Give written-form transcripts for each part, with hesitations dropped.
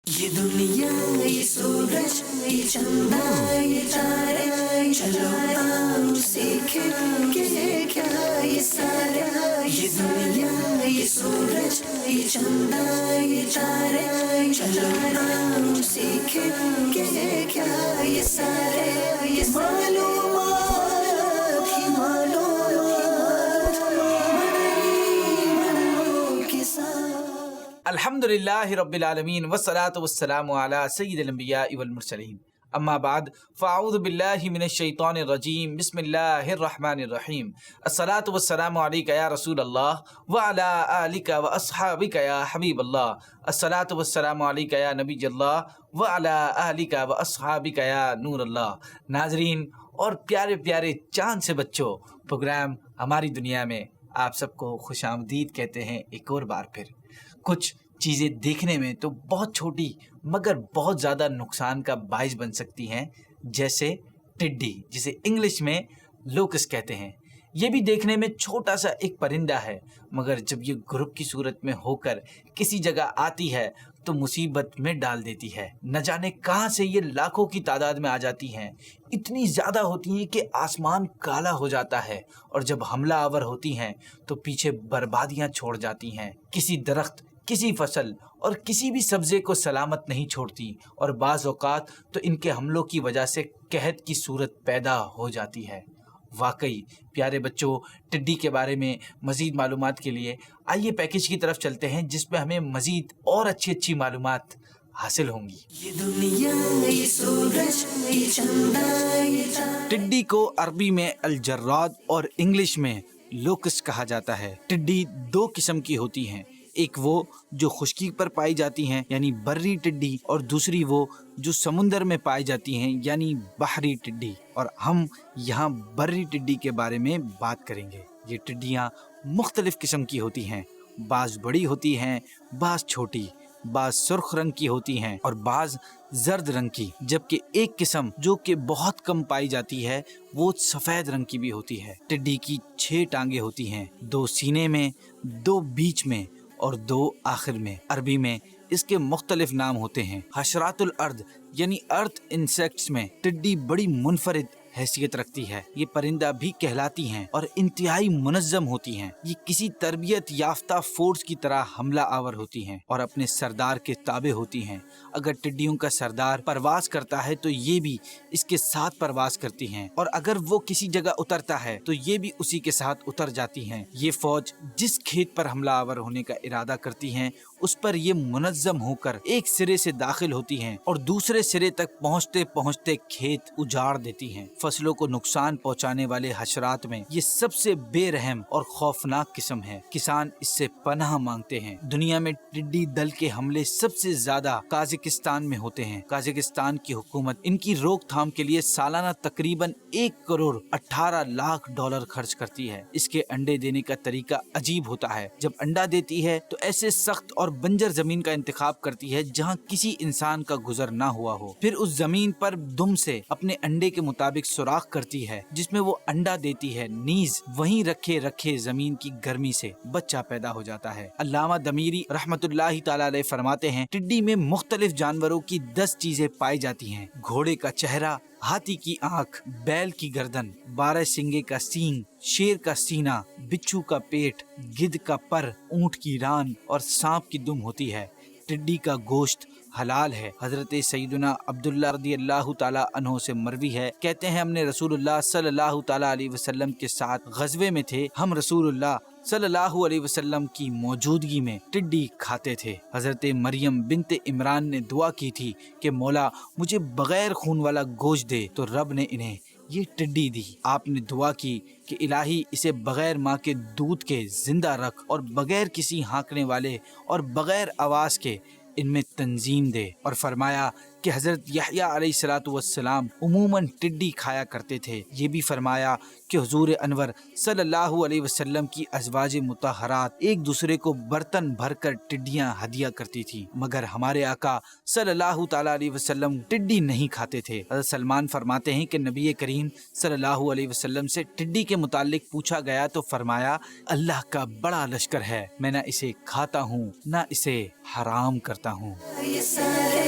یہ دنیا یہ سورج یہ چندہ یہ تارے چلو آؤ سیکھیں کہ کیا یہ سارا یہ دنیا یہ سورج یہ چندہ یہ تارے چلو آؤ سیکھیں کہ کیا یہ سارے یہ معلومات ہی معلومات منوں کے ساتھ۔ الحمدللہ رب العالمین والصلاة والسلام علی سید الانبیاء والمرسلین، اما بعد فاعوذ باللہ من الشیطان الرجیم، بسم اللہ الرحمن الرحیم۔ الصلاة والسلام علیک یا رسول اللہ وعلی آلک واصحابک یا حبیب اللہ، الصلاة والسلام علیک یا نبی اللہ وعلی آلک واصحابک یا نور اللہ۔ ناظرین اور پیارے پیارے چاند سے بچوں، پروگرام ہماری دنیا میں آپ سب کو خوش آمدید کہتے ہیں ایک اور بار پھر۔ کچھ چیزیں دیکھنے میں تو بہت چھوٹی مگر بہت زیادہ نقصان کا باعث بن سکتی ہیں، جیسے ٹڈی، جسے انگلش میں لوکس کہتے ہیں۔ یہ بھی دیکھنے میں چھوٹا سا ایک پرندہ ہے، مگر جب یہ گروپ کی صورت میں ہو کر کسی جگہ آتی ہے تو مصیبت میں ڈال دیتی ہے۔ نہ جانے کہاں سے یہ لاکھوں کی تعداد میں آ جاتی ہیں، اتنی زیادہ ہوتی ہیں کہ آسمان کالا ہو جاتا ہے، اور جب حملہ آور ہوتی ہیں تو پیچھے بربادیاں چھوڑ جاتی ہیں۔ کسی درخت، کسی فصل اور کسی بھی سبزے کو سلامت نہیں چھوڑتی، اور بعض اوقات تو ان کے حملوں کی وجہ سے قحط کی صورت پیدا ہو جاتی ہے۔ واقعی پیارے بچوں، ٹڈی کے بارے میں مزید معلومات کے لیے آئیے پیکج کی طرف چلتے ہیں، جس میں ہمیں مزید اور اچھی معلومات حاصل ہوں گی۔ یہ دنیا یہ سورج یہ چندہ یہ تارے۔ ٹڈی کو عربی میں الجراد اور انگلش میں لوکس کہا جاتا ہے۔ ٹڈی دو قسم کی ہوتی ہیں، ایک وہ جو خشکی پر پائی جاتی ہیں یعنی بری ٹڈی، اور دوسری وہ جو سمندر میں پائی جاتی ہیں یعنی بحری ٹڈی، اور ہم یہاں بری ٹڈی کے بارے میں بات کریں گے۔ یہ ٹڈیاں مختلف قسم کی ہوتی ہیں، بعض بڑی ہوتی ہیں، بعض چھوٹی، بعض سرخ رنگ کی ہوتی ہیں اور بعض زرد رنگ کی، جبکہ ایک قسم جو کہ بہت کم پائی جاتی ہے وہ سفید رنگ کی بھی ہوتی ہے۔ ٹڈی کی 6 ٹانگیں ہوتی ہیں، 2 سینے میں، 2 بیچ میں اور 2 آخر میں۔ عربی میں اس کے مختلف نام ہوتے ہیں۔ حشرات الارض یعنی ارتھ انسیکٹس میں ٹڈی بڑی منفرد حیثیت رکھتی ہے۔ یہ پرندہ بھی کہلاتی ہیں اور انتہائی منظم ہوتی ہیں۔ یہ کسی تربیت یافتہ فورس کی طرح حملہ آور ہوتی ہیں اور اپنے سردار کے تابع ہوتی ہیں۔ اگر ٹڈیوں کا سردار پرواز کرتا ہے تو یہ بھی اس کے ساتھ پرواز کرتی ہیں، اور اگر وہ کسی جگہ اترتا ہے تو یہ بھی اسی کے ساتھ اتر جاتی ہیں۔ یہ فوج جس کھیت پر حملہ آور ہونے کا ارادہ کرتی ہیں اس پر یہ منظم ہو کر ایک سرے سے داخل ہوتی ہیں اور دوسرے سرے تک پہنچتے پہنچتے کھیت اجاڑ دیتی ہیں۔ فصلوں کو نقصان پہنچانے والے حشرات میں یہ سب سے بے رحم اور خوفناک قسم ہے۔ کسان اس سے پناہ مانگتے ہیں۔ دنیا میں ٹڈی دل کے حملے سب سے زیادہ قازقستان میں ہوتے ہیں۔ قازقستان کی حکومت ان کی روک تھام کے لیے سالانہ تقریباً 1,18,00,000 ڈالر خرچ کرتی ہے۔ اس کے انڈے دینے کا طریقہ عجیب ہوتا ہے۔ جب انڈا دیتی ہے تو ایسے سخت اور بنجر زمین کا انتخاب کرتی ہے جہاں کسی انسان کا گزر نہ ہوا ہو، پھر اس زمین پر دم سے اپنے انڈے کے مطابق سوراخ کرتی ہے جس میں وہ انڈا دیتی ہے، نیز وہیں رکھے رکھے زمین کی گرمی سے بچہ پیدا ہو جاتا ہے۔ علامہ دمیری رحمت اللہ تعالی علیہ فرماتے ہیں، ٹڈی میں مختلف جانوروں کی 10 چیزیں پائی جاتی ہیں: گھوڑے کا چہرہ، ہاتھی کی آنکھ، بیل کی گردن، 12 سنگے کا سینگ، شیر کا سینہ، بچھو کا پیٹ، گدھ کا پر، اونٹ کی ران اور سانپ کی دم ہوتی ہے۔ ٹڈی کا گوشت حلال ہے۔ حضرت سیدنا عبداللہ رضی اللہ تعالی عنہ سے مروی ہے، کہتے ہیں ہم نے رسول اللہ صلی اللہ تعالی علیہ وسلم کے ساتھ غزوے میں تھے، ہم رسول اللہ صلی اللہ علیہ وسلم کی موجودگی میں ٹڈی کھاتے تھے۔ حضرت مریم بنت عمران نے دعا کی تھی کہ مولا مجھے بغیر خون والا گوشت دے، تو رب نے انہیں یہ ٹڈی دی۔ آپ نے دعا کی کہ الہی اسے بغیر ماں کے دودھ کے زندہ رکھ، اور بغیر کسی ہانکنے والے اور بغیر آواز کے ان میں تنظیم دے، اور فرمایا کہ حضرت یحییٰ علیہ الصلوۃ والسلام عموماً ٹڈی کھایا کرتے تھے۔ یہ بھی فرمایا کہ حضور انور صلی اللہ علیہ وسلم کی ازواج مطہرات ایک دوسرے کو برتن بھر کر ٹڈیاں ہدیہ کرتی تھیں، مگر ہمارے آقا صلی اللہ تعالی علیہ وسلم ٹڈی نہیں کھاتے تھے۔ حضرت سلمان فرماتے ہیں کہ نبی کریم صلی اللہ علیہ وسلم سے ٹڈی کے متعلق پوچھا گیا تو فرمایا، اللہ کا بڑا لشکر ہے، میں نہ اسے کھاتا ہوں نہ اسے حرام کرتا ہوں۔ یہ سارے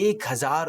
1000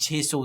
600